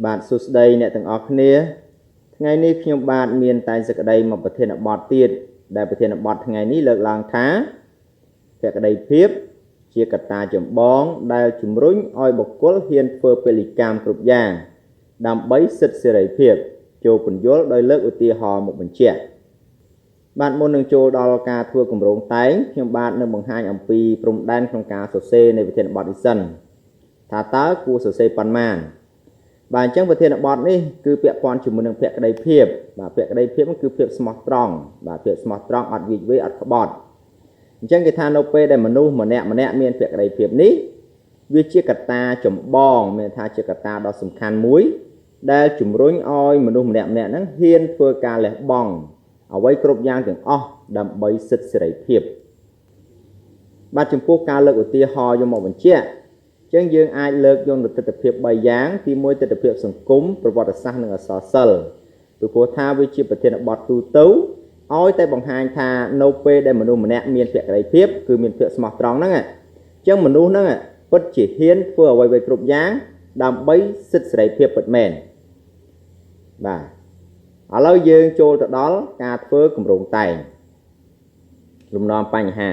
បាទសួស្តីអ្នកទាំងអស់គ្នាថ្ងៃនេះខ្ញុំបាទមានតែសេចក្តីមកប្រធានបទទៀតដែលប្រធានបទថ្ងៃនេះលើកឡើងថាភក្តីភាពជាកត្តាចម្បងដែលជំរុញឲ្យបុគ្គលហ៊ានធ្វើពលិកម្មគ្រប់យ៉ាងដើម្បីសិទ្ធិសេរីភាពចូលពន្យល់ដោយលើកឧទាហរណ៍មកបញ្ជាក់បាទមុននឹងចូលដល់ការធ្វើគម្រោងតែងខ្ញុំបាទនឹងបង្ហាញអំពីព្រំដែនក្នុងការសរសេរនៃប្រធានបទនេះសិនថាតើគួរសរសេរប៉ុន្មានបាទអញ្ចឹងប្រធានបទនេះគឺពាក់ព័ន្ធជាមួយនឹងភក្តីភាពបាទភក្តីភាពគឺភាពស្មោះត្រង់បាទភាពស្មោះត្រង់អត់វិវេអត់ក្បត់អញ្ចឹងគេថានៅពេលដែលមនុស្សម្នាក់មានភក្តីភាពនេះវាជាកត្តាចម្បងមានថាជាកត្តាដ៏សំខាន់មួយដែលជំរុញឲ្យមនុស្សម្នាក់ហ្នឹងហ៊ានធ្វើការលះបង់អ្វីគ្រប់យ៉ាងទាំងអស់ដើម្បីសិទ្ធិសេរីភាពបាទចំពោះការលើកឧទាហរណ៍យកមកបញ្ជាក់អញ្ចឹងយើងអាចលើកយកទិដ្ឋភាព3យ៉ាងទី1ទិដ្ឋភាពសង្គមប្រវត្តិសាស្ត្រនិងអក្សរសិល្ប៍ពីព្រោះថាវាជាប្រធានបទទូទៅឲ្យតែបង្ហាញថានៅពេលដែលមនុស្សម្នាក់មានភក្តីភាពគឺមានភាពស្មោះត្រង់ហ្នឹងអញ្ចឹងមនុស្សហ្នឹងពិតជាហ៊ានធ្វើអ្វីៗគ្រប់យ៉ាងដើម្បីសិទ្ធិសេរីភាពពិតមែនបាទឥឡូវយើងចូលទៅដល់ការធ្វើគម្រោងតែងលំនាំបញ្ហា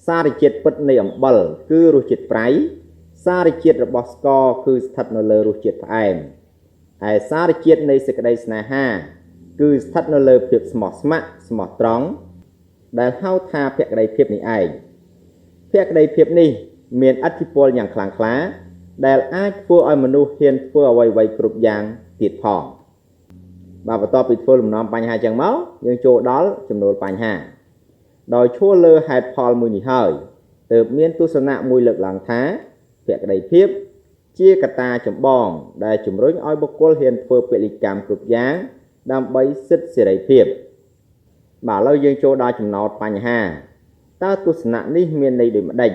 សារជាតិពិតនៃអំបិលគឺរសជាតិប្រៃសារជាតិរបស់ស្ករគឺស្ថិតនៅលើរសជាតិផ្អែមហើយសារជាតិនៃសេចក្តីស្នេហាគឺស្ថិតនៅលើភាពស្មោះស្ម័គ្រស្មោះត្រង់ដែលហៅថាភក្តីភាពនេះឯងភក្តីភាពនេះមានឥទ្ធិពលយ៉ាងខ្លាំងក្លាដែលអាចធ្វើឲ្យមនុស្សហ៊ានធ្វើអ្វីៗគ្រប់យ៉ាងទៀតផងបាទបន្ទាប់ពីធ្វើលំនាំបញ្ហាចឹងមកយើងចូលដល់ចំនួនបញ្ហាដោយឈួរលើហេតុផលមួយនេះហើយទើបមានទស្សនៈមួយលើកឡើងថាភក្តីភាពជាកត្តាចម្បងដែលជំរុញឲ្យបុគ្គលហ៊ានធ្វើពលិកម្មគ្រប់យ៉ាងដើម្បីសិទ្ធិសេរីភាពបាទឥឡូវយើងចូលដល់ចំណោទបញ្ហាតើទស្សនៈនេះមានន័យដូចម្ដេច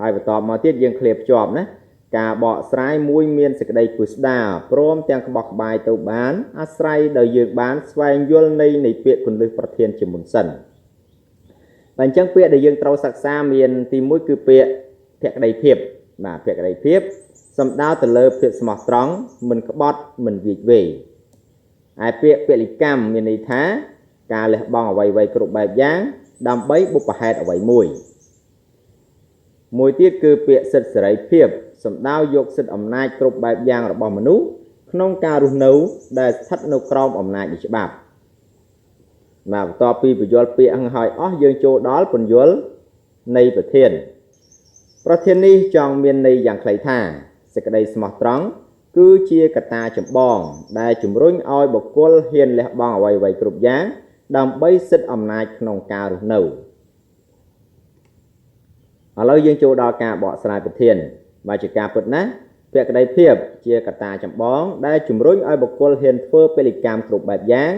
ហើយបន្តមកទៀតយើងឃ្លាភ្ជាប់ណាការបកស្រាយមួយមានសេចក្តីពិស្ដារព្រមទាំងក្បោះក្បាយទៅបានអាស្រ័យដោយយើងបានស្វែងយល់នៃពាក្យគន្លឹះប្រធានជាមុនសិនបាទអញ្ចឹងពាក្យដែលយើងត្រូវសិក្សាមានទី1គឺពាក្យភក្តីភាពបាទភក្តីភាពសំដៅទៅលើភាពស្មោះត្រង់មិនក្បត់មិនវិវេហើយពាក្យពលិកម្មមានន័យថាការលះបង់អ្វីៗគ្រប់បែបយ៉ាងដើម្បីបុព្វហេតុអ្វីមួយទៀតគឺពាក្យសិទ្ធិសេរីភាពសំដៅយកសិទ្ធិអំណាចគ្រប់បែបយ៉ាងរបស់មនុស្សក្នុងការរស់នៅដែលស្ថិតនៅក្រោមអំណាចនៃច្បាប់បាទបន្ទាប់ពីបញ្យល់ពាក្យហ្នឹងហើយអស់យើងចូលដល់ពន្យល់នៃប្រធាននេះចង់មានន័យយ៉ាងខ្លីថាសេចក្តីស្មោះត្រង់គឺជាកត្តាចម្បងដែលជំរុញឲ្យបុគ្គលហ៊ានលះបង់អ្វីៗគ្រប់យ៉ាងដើម្បីសិទ្ធិអំណាចក្នុងការរស់នៅឥឡូវយើងចូលដល់ការបកស្រាយប្រធានបាទជាការពិតណាស់ភក្តីភាពជាកត្តាចម្បងដែលជំរុញឲ្យបុគ្គលហ៊ានធ្វើពលិកម្មគ្រប់បែបយ៉ាង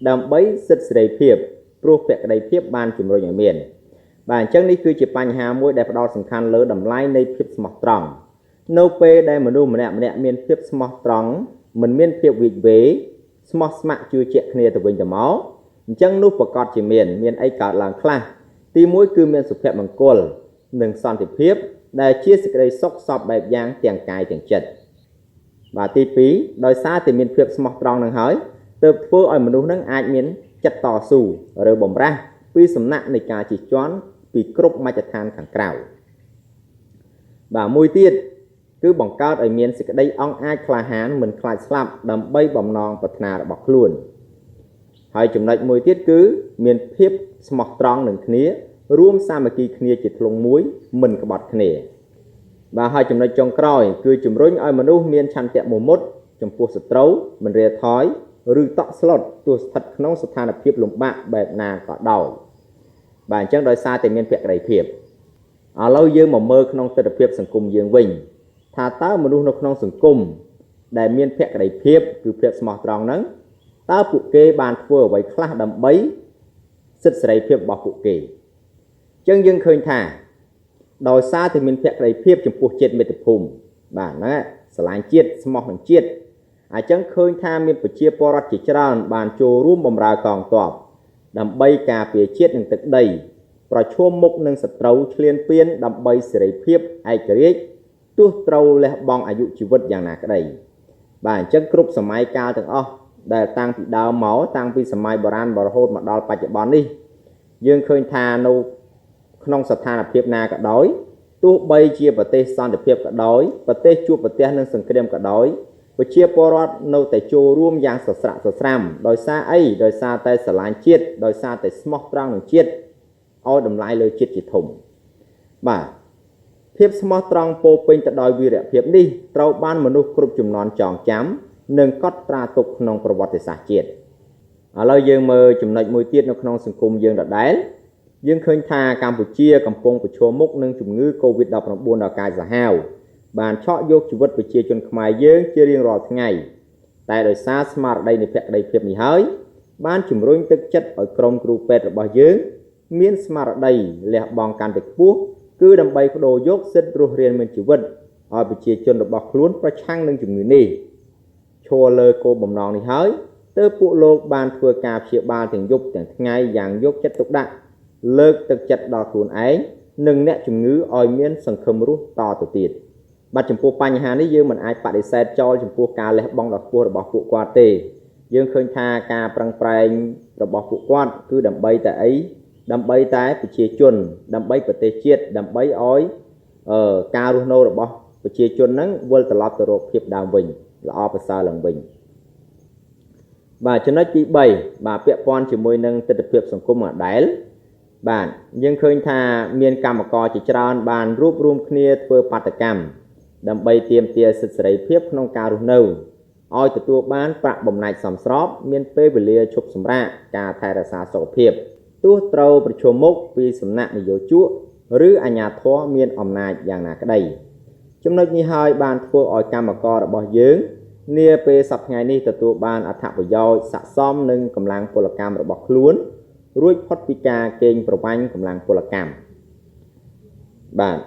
ដើម្បីសិទ្ធិសេរីភាពព្រោះភក្តីភាពបានជំរុញឲ្យមានបាទអញ្ចឹងនេះគឺជាបញ្ហាមួយដែលផ្ដោតសំខាន់លើតម្លៃនៃភាពស្មោះត្រង់នៅពេលដែលមនុស្សម្នាក់មានភាពស្មោះត្រង់មិនមានភាពវិវេស្មោះស្ម័គ្រជឿជាក់គ្នាទៅវិញទៅមកអញ្ចឹងនោះប្រកាសជាមានអីកើតឡើងខ្លះទី1គឺមានសុភមង្គលនិងសន្តិភាពដែលជាសេចក្តីសុខសពបែបយ៉ាងទាំងកាយទាំងចិត្តបាទទី2ដោយសារតែមានភាពស្មោះត្រង់នឹងហើយទើបធ្វើឲ្យមនុស្សនឹងអាចមានចិត្តតស៊ូឬបំរាស់ពីសំណាក់នៃការជិះជាន់ពីគ្រប់មជ្ឈដ្ឋានខាងក្រៅបាទមួយទៀតគឺបង្កើតឲ្យមានសេចក្តីអង់អាចក្លាហានមិនខ្លាចស្លាប់ដើម្បីបំណងប្រាថ្នារបស់ខ្លួនហើយចំណុចមួយទៀតគឺមានភាពស្មោះត្រង់នឹងគ្នារួមសាមគ្គីគ្នាជាធ្លុងមួយមិនក្បត់គ្នាបាទហើយចំណុចចុងក្រោយគឺជំរុញឲ្យមនុស្សមានឆន្ទៈមោមុតចំពោះសត្រូវមិនរាថយឬតក់ស្លុតទោះស្ថិតក្នុងស្ថានភាពលំបាកបែបណាក៏ដោយបាទអញ្ចឹងដោយសារតែមានភក្តីភាពឥឡូវយើងមកមើលក្នុងទិដ្ឋភាពសង្គមយើងវិញថាតើមនុស្សនៅក្នុងសង្គមដែលមានភក្តីភាពគឺភាពស្មោះត្រង់ហ្នឹងតើពួកគេបានធ្វើអ្វីខ្លះដើម្បីសិទ្ធិសេរីភាពរបស់ពួកគេអញ្ចឹងយើងឃើញថាដោយសារតែមានភក្តីភាពចំពោះជាតិមាតុភូមិបាទហ្នឹងស្រឡាញ់ជាតិស្មោះនឹងជាតិអញ្ចឹងឃើញថាមានប្រជាពលរដ្ឋជាច្រើនបានចូលរួមបម្រើកងទ័ពដើម្បីការពារជាតិនិងទឹកដីប្រឈមមុខនឹងសត្រូវឈ្លានពានដើម្បីសេរីភាពឯករាជ្យ ទោះត្រូវលះបង់អាយុជីវិតយ៉ាងណាក្តីបាទអញ្ចឹងគ្រប់សម័យកាលទាំងអស់ដែលតាំងពីដើមមកតាំងពីសម័យបុរាណរហូតមកដល់បច្ចុប្បន្ននេះយើងឃើញថានៅក្នុងស្ថានភាពណាក៏ដោយទោះបីជាប្រទេសសន្តិភាពក៏ដោយប្រទេសជួបប្រទះនឹងសង្គ្រាមក៏ដោយប្រជាពលរដ្ឋនៅតែចូលរួមយ៉ាងសស្រាក់សស្រាំដោយសារអីដោយសារតែស្រឡាញ់ជាតិដោយសារតែស្មោះត្រង់នឹងជាតិឲ្យតម្លៃលើជាតិជាធំបាទភាពស្មោះត្រង់ពោពេញទៅដោយវីរភាពនេះត្រូវបានមនុស្សគ្រប់ជំនាន់ចងចាំនិងកត់ត្រាទុកក្នុងប្រវត្តិសាស្ត្រជាតិឥឡូវយើងមើលចំណុចមួយទៀតនៅក្នុងសង្គមយើងដដែលយើងឃើញថាកម្ពុជាកំពុងប្រឈមមុខនឹងជំងឺ Covid-19 ដ៏កាចសាហាវបានឆក់យកជីវិតប្រជាជនខ្មែរយើងជារៀងរាល់ថ្ងៃតែដោយសារស្មារតីនៃភក្តីភាពនេះហើយបានជំរុញទឹកចិត្តឲ្យក្រុមគ្រូពេទ្យរបស់យើងមានស្មារតីលះបង់កាន់តែខ្ពស់គឺដើម្បីបដូរយកសិទ្ធិរស់រានមានជីវិតឲ្យប្រជាជនរបស់ខ្លួនប្រឆាំងនឹងជំងឺនេះឈរលើគោលបំណងនេះហើយទើបពួកលោកបានធ្វើការព្យាបាលទាំងយប់ទាំងថ្ងៃយ៉ាងយកចិត្តទុកដាក់លើកទឹកចិត្តដល់ខ្លួនឯងនិងអ្នកជំងឺឲ្យមានសង្ឃឹមរស់តទៅទៀតបាទចំពោះបញ្ហានេះយើងមិនអាចបដិសេធចោលចំពោះការលះបង់ដ៏ខ្ពស់របស់ពួកគាត់ទេយើងឃើញថាការប្រឹងប្រែងរបស់ពួកគាត់គឺដើម្បីតែអីដើម្បីតែប្រជាជនដើម្បីប្រទេសជាតិដើម្បីឲ្យការរស់នៅរបស់ប្រជាជនហ្នឹងវិលត្រឡប់ទៅរកភាពដើមវិញល្អប្រសើរឡើងវិញបាទចំណុចទី3បាទពាក់ព័ន្ធជាមួយនឹងទិដ្ឋភាពសង្គមដែលបាទយើងឃើញថាមានកម្មករជាច្រើនបានរួបរวมគ្នាធ្វើបាតកម្មដើម្បីទាមទារសិទ្ធិសេរីភាពក្នុងការរស់នៅឲ្យទទួលបានប្រាក់បំណាច់សមស្របមានពេលវេលាឈប់សម្រាកការថែរក្សាសុខភាពទោះត្រូវប្រឈមមុខពីសំណាក់នយោជកឬអាជ្ញាធរមានអំណាចយ៉ាងណាក្តីចំណុចនេះហើយបានធ្វើឲ្យកម្មកររបស់យើងនាពេលសប្តាហ៍នេះទទួលបានអត្ថប្រយោជន៍ស័ក្តិសមនឹងកម្លាំងពលកម្មរបស់ខ្លួនរួចផុតពីការកេងប្រវ័ញ្ចកម្លាំងពលកម្មបាទ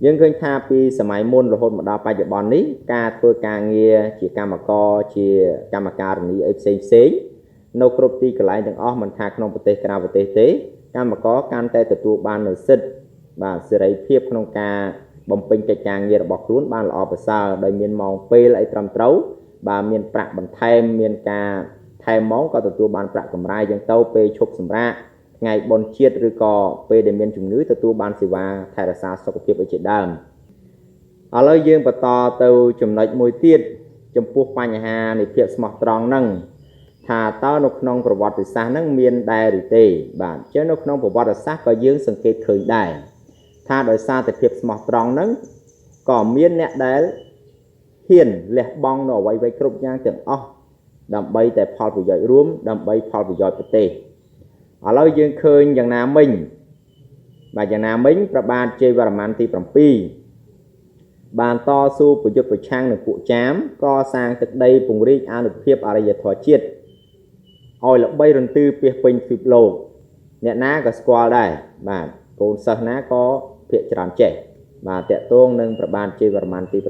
យើងឃើញថាពីសម័យមុនរហូតមកដល់បច្ចុប្បន្ននេះការធ្វើការងារជាកម្មករជាកម្មការិនីអីផ្សេងនៅគ្រប់ទីកន្លែងទាំងអស់មិនថាក្នុងប្រទេសក្រៅប្រទេសទេកម្មករកាន់តែទទួលបាននូវសិទ្ធិបាទសេរីភាពក្នុងការបំពេញកិច្ចការងាររបស់ខ្លួនបានល្អប្រសើរដោយមានម៉ោងពេលអីត្រឹមត្រូវបាទមានប្រាក់បន្ថែមមានការថែមម៉ោងក៏ទទួលបានប្រាក់កម្រៃយ៉ាងទៅពេលឈប់សម្រាកថ្ងៃបុណ្យជាតិឬក៏ពេលដែលមានជំងឺទទួលបានសេវាថែរក្សាសុខភាពឯជាដើមឥឡូវយើងបន្តទៅចំណុចមួយទៀតចំពោះបញ្ហានៃភាពស្មោះត្រង់ហ្នឹងថាតើនៅក្នុងប្រវត្តិសាស្ត្រហ្នឹងមានដែរឬទេបាទអញ្ចឹងនៅក្នុងប្រវត្តិសាស្ត្រក៏យើងសង្កេតឃើញដែរថាដោយសារតែភាពស្មោះត្រង់ហ្នឹងក៏មានអ្នកដែលហ៊ានលះបង់នៅអ្វីៗគ្រប់យ៉ាងទាំងអស់ដើម្បីតែផលប្រយោជន៍រួមដើម្បីផលប្រយោជន៍ប្រទេសឥឡូវយើងឃើញយ៉ាងណាមិញបាទយ៉ាងណាមិញព្រះបាទជ័យវរ្ម័នទី7បានតស៊ូប្រយុទ្ធប្រឆាំងនឹងពួកចាមកសាងទឹកដីពង្រីកអានុភាពអរិយធម៌ជាតិឲ្យល្បីរន្ទឺពាសពេញពិភពលោកអ្នកណាក៏ស្គាល់ដែរបាទកូនសិស្សណាក៏ភាគច្រើនចេះបាទតកតងនឹងព្រះបាទជ័យវរ្ម័នទី7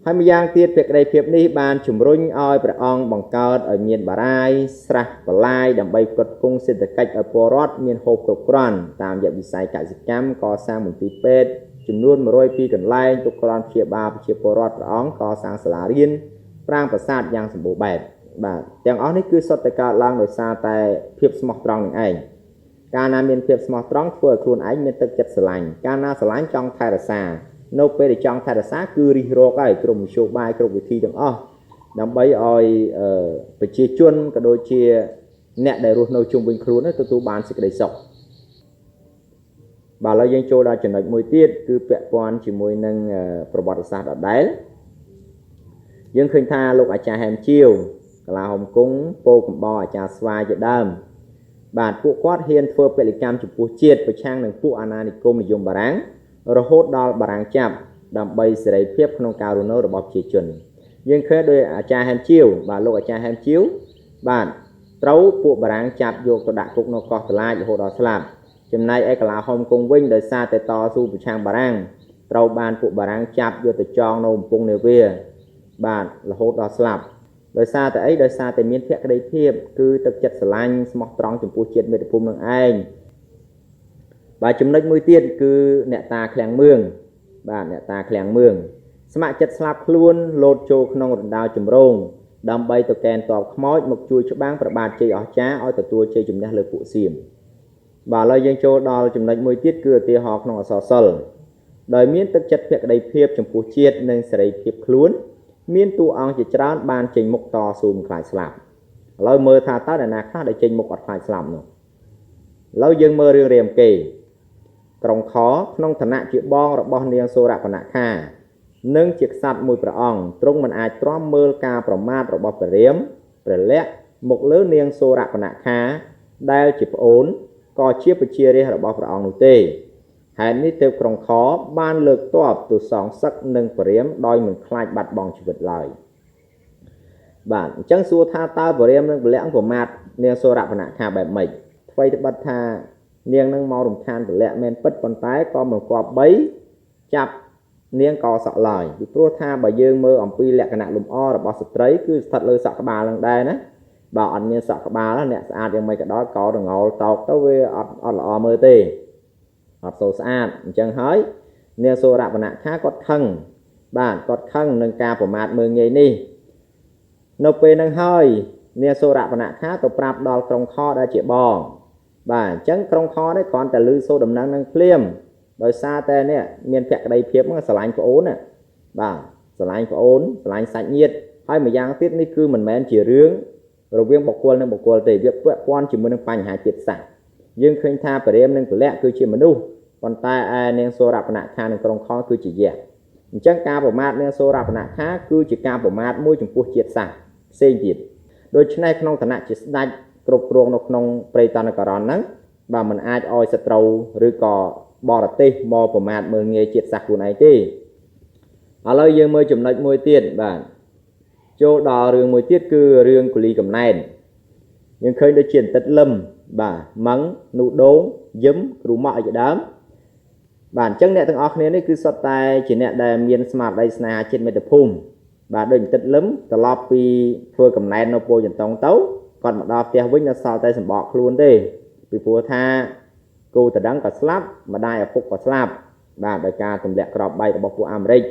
ហើយម្យ៉ាងទៀតភក្តីភាពនេះបានជំរុញឲ្យព្រះអង្គបង្កើតឲ្យមានបារាយស្រះបន្លាយដើម្បីផ្គត់ផ្គង់សេដ្ឋកិច្ចឲ្យពលរដ្ឋមានហូបគ្រប់គ្រាន់តាមរយៈវិស័យកសិកម្មកសាងមន្ទីរពេទ្យចំនួន102កន្លែងទុកគ្រាន់ព្យាបាលប្រជាពលរដ្ឋព្រះអង្គកសាងសាលារៀនប្រាង្គប្រាសាទយ៉ាងសម្បូរបែបបាទទាំងអស់នេះគឺសុទ្ធតែកើតឡើងដោយសារតែភាពស្មោះត្រង់នឹងឯងកាលណាមានភាពស្មោះត្រង់ធ្វើឲ្យខ្លួនឯងមានទឹកចិត្តស្រឡាញ់កាលណាស្រឡាញ់ចង់ថែរក្សានៅពេលដែលចង់ថែរក្សាគឺរិះរកហើយគ្រប់មធ្យោបាយគ្រប់វិធីទាំងអស់ដើម្បីឲ្យប្រជាជនក៏ដូចជាអ្នកដែលរស់នៅជុំវិញខ្លួនទទួលបានសេចក្តីសុខបាទឥឡូវយើងចូលដល់ចំណុចមួយទៀតគឺពាក់ព័ន្ធជាមួយនឹងប្រវត្តិសាស្ត្រដដែលយើងឃើញថាលោកអាចារ្យហែមជាវកលាហុំគង់ពោកំបោអាចារ្យស្វាយជាដើមបាទពួកគាត់ហ៊ានធ្វើពលកម្មចំពោះជាតិប្រឆាំងនឹងពួកអាណានិគមនិយមបារាំងរហូតដល់បារាំងចាប់ដើម្បីសេរីភាពក្នុងការរស់នៅរបស់ប្រជាជនយើងឃើញដោយអាចារ្យហែមជាវបាទលោកអាចារ្យហែមជាវបាទត្រូវពួកបារាំងចាប់យកទៅដាក់គុកនៅកោះតឡាចរហូតដល់ស្លាប់ចំណែកឯកលាហុំគង់វិញដោយសារតែតស៊ូប្រឆាំងបារាំងត្រូវបានពួកបារាំងចាប់យកទៅចងនៅកំពង់នាវាបាទរហូតដល់ស្លាប់ដោយសារតែអីដោយសារតែមានភក្តីភាពគឺទឹកចិត្តស្រឡាញ់ស្មោះត្រង់ចំពោះជាតិមាតុភូមិនឹងឯងបាទចំណុចមួយទៀតគឺអ្នកតាឃ្លាំងមឿង បាទអ្នកតាឃ្លាំងមឿងស្ម័គ្រចិត្តស្លាប់ខ្លួនលោតចូលក្នុងរណ្ដៅជំរងដើម្បីទៅកេណ្ឌតបខ្មោចមកជួយច្បាំងប្របាទជ័យអស្ចារ្យឲ្យទទួលជ័យជំនះលើពួកសៀមបាទឥឡូវយើងចូលដល់ចំណុចមួយទៀតគឺឧទាហរណ៍ក្នុងអក្សរសិល្ប៍ដោយមានទឹកចិត្តភក្តីភាពចំពោះជាតិនិងសេរីភាពខ្លួនមានតួអង្គជាច្រើនបានចេញមុខតស៊ូមិនខ្លាចស្លាប់ឥឡូវមើលថាតើអ្នកណាខ្លះដែលចេញមុខអត់ខ្លាចស្លាប់នោះឥឡូវយើងមើលរឿងរាមកេរ្តិ៍ក្រុងខក្នុងឋានៈជាបងរបស់នាងសូរបនខានិងជាក្សត្រមួយព្រះអង្គទ្រង់មិនអាចទ្រាំមើលការប្រមាថរបស់ព្រះរាមព្រះលក្សណ៍មកលើនាងសូរបនខាដែលជាប្អូនក៏ជាប្រជារាស្ត្ររបស់ព្រះអង្គនោះទេហេតុនេះទើបក្រុងខបានលើកទ័ពទៅសងសឹកនឹងព្រះរាមដោយមិនខ្លាចបាត់បង់ជីវិតឡើយបាទអញ្ចឹងសួរថាតើព្រះរាមនិងព្រះលក្សណ៍ប្រមាថនាងសូរបនខាបែបម៉េចថ្មីត្បិតថានាងនឹងមករំខានព្រះលក្សណ៍មែនពិតប៉ុន្តែក៏មិនគប្បីចាប់នាងក៏សក់ឡើយពីព្រោះថាបើយើងមើលអំពីលក្ខណៈលម្អរបស់ស្ត្រីគឺស្ថិតលើសក់ក្បាលនឹងដែរណាបើអត់មានសក់ក្បាលអ្នកស្អាតយ៉ាងម៉េចក៏ដោយក៏ដងល់តោកទៅវាអត់ល្អមើលទេអត់សូវស្អាតអញ្ចឹងហើយនាងសូរបនខាគាត់ខឹងបាទគាត់ខឹងនឹងការប្រមាថមើលងាយនេះនៅពេលហ្នឹងហើយនាងសូរបនខាទៅប្រាប់ដល់ក្រុងខដែលជាបងបាទអញ្ចឹងក្រុងខនេះគ្រាន់តែឮសូរដំណឹងនឹងភ្លាមដោយសារតែនេះមានភក្តីភាពហ្នឹងស្រឡាញ់ប្អូនណាបាទស្រឡាញ់ប្អូនស្រឡាញ់សាច់ញាតិហើយម្យ៉ាងទៀតនេះគឺមិនមែនជារឿងរវាងបុគ្គលនិងបុគ្គលទេវាពាក់ព័ន្ធជាមួយនឹងបញ្ហាជាតិសាសន៍យើងឃើញថាព្រះរាមនិងព្រះលក្សណ៍គឺជាមនុស្សប៉ុន្តែឯនាងសូរបនខានិងក្រុងខគឺជាយក្សអញ្ចឹងការប្រមាថនាងសូរបនខាគឺជាការប្រមាថមួយចំពោះជាតិសាសន៍ផ្សេងទៀតដូច្នេះក្នុងឋានៈជាស្ដេចគ្រប់គ្រងនៅក្នុងព្រៃតនករណហ្នឹងបាទมันអាចឲ្យសត្រូវឬក៏បរទេសមកប្រមាថមើលងាយជាតិសាសន៍ខ្លួនឯងទេឥឡូវយើងមើលចំណុចមួយទៀតបាទចូលដល់រឿងមួយទៀតគឺរឿងកូលីកំណែនយើងឃើញដូចជាអន្តិតលឹមបាទម៉ឹងនូដូងយឹមគ្រូម៉ាក់ឲ្យដើមបាទអញ្ចឹងអ្នកទាំងអស់គ្នានេះគឺសុទ្ធតែជាអ្នកដែលមានស្មារតីស្នេហាជាតិមាតុភូមិបាទដូចអន្តិតលឹមត្រឡប់ពីធ្វើកំណែននៅពោធិ៍ចន្ទង់ទៅគាត់មកដល់ផ្ទះវិញនៅសល់តែសម្បកខ្លួនទេពីព្រោះថាគូតដឹងក៏ស្លាប់ម្ដាយឪពុកក៏ស្លាប់បាទដោយការទម្លាក់ក្របបែករបស់ពួកអាមេរិក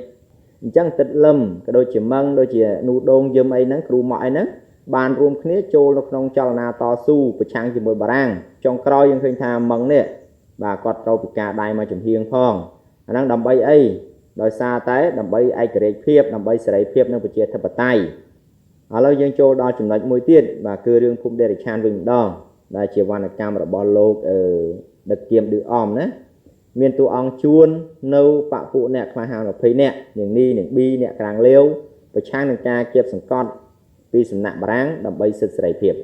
អញ្ចឹងទឹកលឹមក៏ដូចជាម៉ឹងដូចជានូដូងយឹមអីហ្នឹងគ្រូម៉ាក់អីហ្នឹងបានរួមគ្នាចូលនៅក្នុងចលនាតស៊ូប្រឆាំងជាមួយបារាំងចុងក្រោយយើងឃើញថាម៉ឹងនេះបាទគាត់ត្រូវពិការដៃមកចំហៀងផងអាហ្នឹងដើម្បីអីដោយសារតែដើម្បីឯករាជ្យភាពដើម្បីសេរីភាពនិងប្រជាធិបតេយ្យឥឡូវយើងចូលដល់ចំណុចមួយទៀតបាទគឺរឿងភូមិដេរិឆានវិញម្ដងដែលជាវណ្ណកម្មរបស់លោកដឹកគៀមឌឺអមណាមានតួអង្គជួននៅបពុអ្នកខ្លះហៅ20នាក់នាងនីនាងប៊ីអ្នកក្រាំងលាវប្រឆាំងនឹងការគៀបសង្កត់ពីសំណាក់បារាំងដើម្បីសិទ្ធិសេរីភាព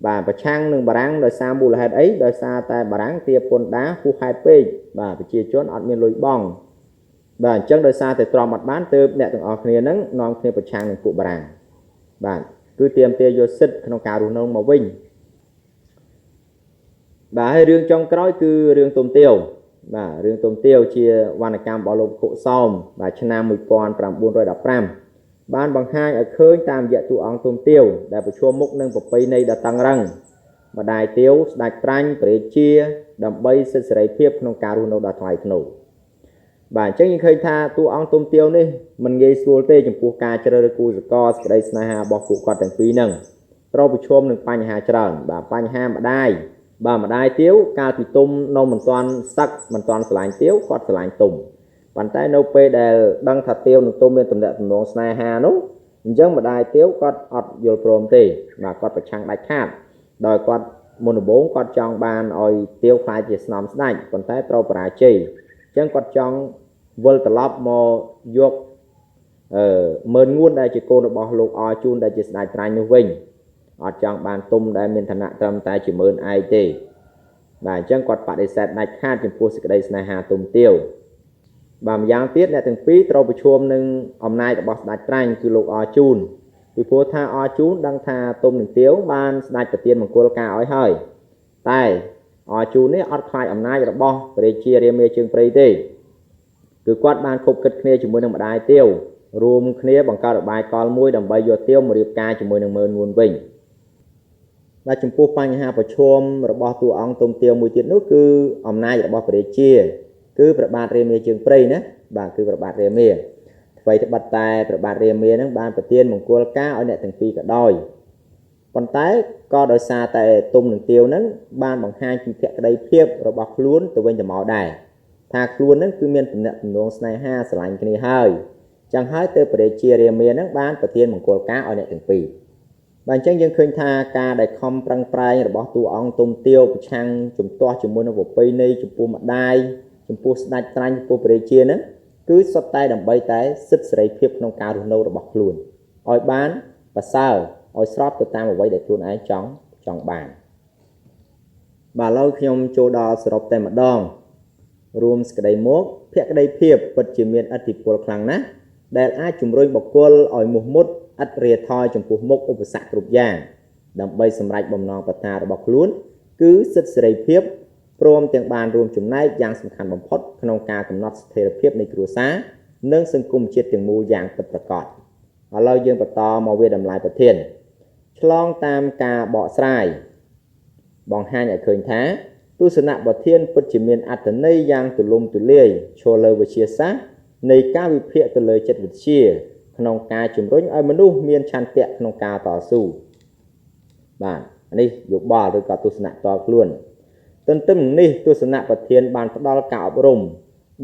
បាទប្រឆាំងនឹងបារាំងដោយសារមូលហេតុអីដោយសារតែបារាំងទារពន្ធដារហួសហេតុពេកបាទប្រជាជនអត់មានលុយបង់បាទអញ្ចឹងដោយសារតែទ្រាំអត់បានទើបអ្នកទាំងអស់គ្នាហ្នឹងនាំគ្នាប្រឆាំងនឹងពួកបារាំងបាទគឺទាមទារយកសិទ្ធិក្នុងការរស់នៅមកវិញបាទហើយរឿងចុងក្រោយគឺរឿងទុំទាវបាទរឿងទុំទាវជាវណ្ណកម្មរបស់លោកខុសោមបាទឆ្នាំ1915បានបង្ហាញឲ្យឃើញតាមរយៈតួអង្គទុំទាវដែលប្រឈមមុខនឹងប្រពៃណីដ៏តឹងរ៉ឹងម្ដាយទាវស្ដេចត្រាញ់ព្រះរាជាដើម្បីសិទ្ធិសេរីភាពក្នុងការរស់នៅដ៏ថ្លៃថ្នូរបាទអញ្ចឹងយើងឃើញថាតួអង្គទុំទាវនេះមិនងាយស្រួលទេចំពោះការជ្រើសរើសគូស្រករសេចក្តីស្នេហារបស់ពួកគាត់ទាំងពីរហ្នឹងត្រូវប្រឈមនឹងបញ្ហាច្រើនបាទបញ្ហាម្ដាយបាទម្ដាយទាវកាលពីទុំនៅមិនទាន់ស្ទឹកមិនទាន់ស្រឡាញ់ទាវគាត់ស្រឡាញ់ទុំប៉ុន្តែនៅពេលដែលដឹងថាទាវនិងទុំមានទំនាក់ទំនងស្នេហានោះអញ្ចឹងម្ដាយទាវគាត់អត់យល់ព្រមទេបាទគាត់ប្រឆាំងដាច់ខាតដោយគាត់មុនដំបូងគាត់ចង់បានឲ្យទាវខ្លាចជាស្នំស្ដេចប៉ុន្តែត្រូវបរាជ័យអញ្ចឹងគាត់ចង់វិលត្រឡប់មកយកមើលងួនដែលជាកូនរបស់លោកអជូនដែលជាស្ដេចត្រាញ់នោះវិញអត់ចង់បានទុំដែលមានឋានៈត្រឹមតែជាមើលឯងទេបាទអញ្ចឹងគាត់បដិសេធដាច់ខាតចំពោះសេចក្តីស្នេហាទុំទាវបាទម្យ៉ាងទៀតអ្នកទាំងពីរត្រូវប្រឈមនឹងអំណាចរបស់ស្ដេចត្រាញ់គឺលោកអជូនពីព្រោះថាអជូនដឹងថាទុំនិងទាវបានស្ដេចប្រទានមង្គលការឲ្យហើយតែអជូននេះអត់ខ្លាចអំណាចរបស់ព្រះរាជារាមាជើងព្រៃទេគឺគាត់បានខົບគិតគ្នាជាមួយនឹងម្ដាយទាវរួមគ្នាបង្កើតរបាយកលមួយដើម្បីយកទាវមករៀបការជាមួយនឹងមើលងួនវិញដែលចំពោះបញ្ហាប្រឈមរបស់តួអង្គទុំទាវមួយទៀតនោះគឺអំណាចរបស់ព្រះរាជា គឺប្របាទរាមាជើងព្រៃណាបាទគឺប្របាទរាមាអ្វីត្បិតតែប្របាទរាមានឹងបានប្រទានមង្គលការឲ្យអ្នកទាំងពីរក៏ដោយប៉ុន្តែក៏ដោយសារតែទុំនឹងទាវនឹងបានបង្ហាញពីភក្តីភាពរបស់ខ្លួនទៅវិញទៅមកដែរថាខ្លួននឹងគឺមានទំនាក់ទំនងស្នេហាស្រឡាញ់គ្នាហើយចឹងហើយទៅព្រះរាជារាមានឹងបានប្រទានមង្គលការឲ្យអ្នកទាំងពីរបាទអញ្ចឹងយើងឃើញថាការដែលខំប្រឹងប្រែងរបស់តួអង្គទុំទាវប្រឆាំងជំទាស់ជាមួយនឹងប្រពៃណីចំពោះម្ដាយចំពោះស្ដេចត្រាញ់ចំពោះព្រះរាជានឹងគឺសុទ្ធតែដើម្បីតែសិទ្ធិសេរីភាពក្នុងការរស់នៅរបស់ខ្លួនឲ្យបានប្រសើរឲ្យស្របទៅតាមអ្វីដែលខ្លួនឯងចង់បានបាទឥឡូវខ្ញុំចូលដល់សរុបតែម្ដងរួមសេចក្តីមកភក្តីភាពពិតជាមានឥទ្ធិពលខ្លាំងណាស់ដែលអាចជំរុញបុគ្គលឲ្យមោះមុតឥតរាថយចំពោះមុខឧបសគ្គគ្រប់យ៉ាងដើម្បីសម្រេចបំណងប្រាថ្នារបស់ខ្លួនគឺសិទ្ធិសេរីភាពព្រមទាំងបានរួមចំណែកយ៉ាងសំខាន់បំផុតក្នុងការកំណត់ស្ថិរភាពនៃគ្រួសារនិងសង្គមជាតិទាំងមូលយ៉ាងពិតប្រាកដឥឡូវយើងបន្តមកវាតម្លៃប្រធានឆ្លងតាមការបកស្រាយបង្ហាញឲ្យឃើញថាទស្សនៈប្រធានពិតជាមានអត្ថន័យយ៉ាងទូលំទូលាយឈលលើវិទ្យាសាស្ត្រនៃការវិភាគទៅលើចិត្តវិទ្យាក្នុងការជំរុញឲ្យមនុស្សមានឆន្ទៈក្នុងការតស៊ូបាទនេះយោបល់ឬក៏ទស្សនៈតខ្លួនទន្ទឹមនឹងនេះទស្សនៈប្រធានបានផ្ដល់ការអប់រំ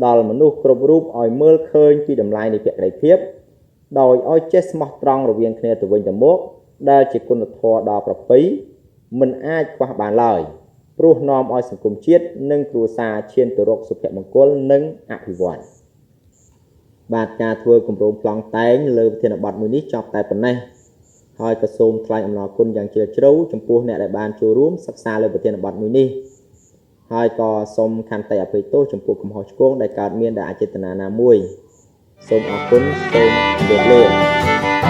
ដល់មនុស្សគ្រប់រូបឲ្យមើលឃើញពីតម្លៃនៃភក្តីភាពដោយឲ្យចេះស្មោះត្រង់រវាងគ្នាទៅវិញទៅមកដែលជាគុណធម៌ដ៏ប្រពៃមិនអាចខ្វះបានឡើយព្រោះនាំឲ្យសង្គមជាតិនិងគ្រួសារឈានទៅរកសុភមង្គលនិងអភិវឌ្ឍន៍បាទការធ្វើគម្រោងប្លង់តែងលើប្រធានបទមួយនេះចប់តែប៉ុណ្ណេះហើយក៏សូមថ្លែងអំណរគុណយ៉ាងជ្រាលជ្រៅចំពោះអ្នកដែលបានចូលរួមសិក្សាលើប្រធានបទមួយនេះហើយក៏សូមខន្តីអភ័យទោសចំពោះកំហុសឆ្គងដែលកើតមានដោយអចេតនាណាមួយសូមអរគុណសូមជម្រាបលា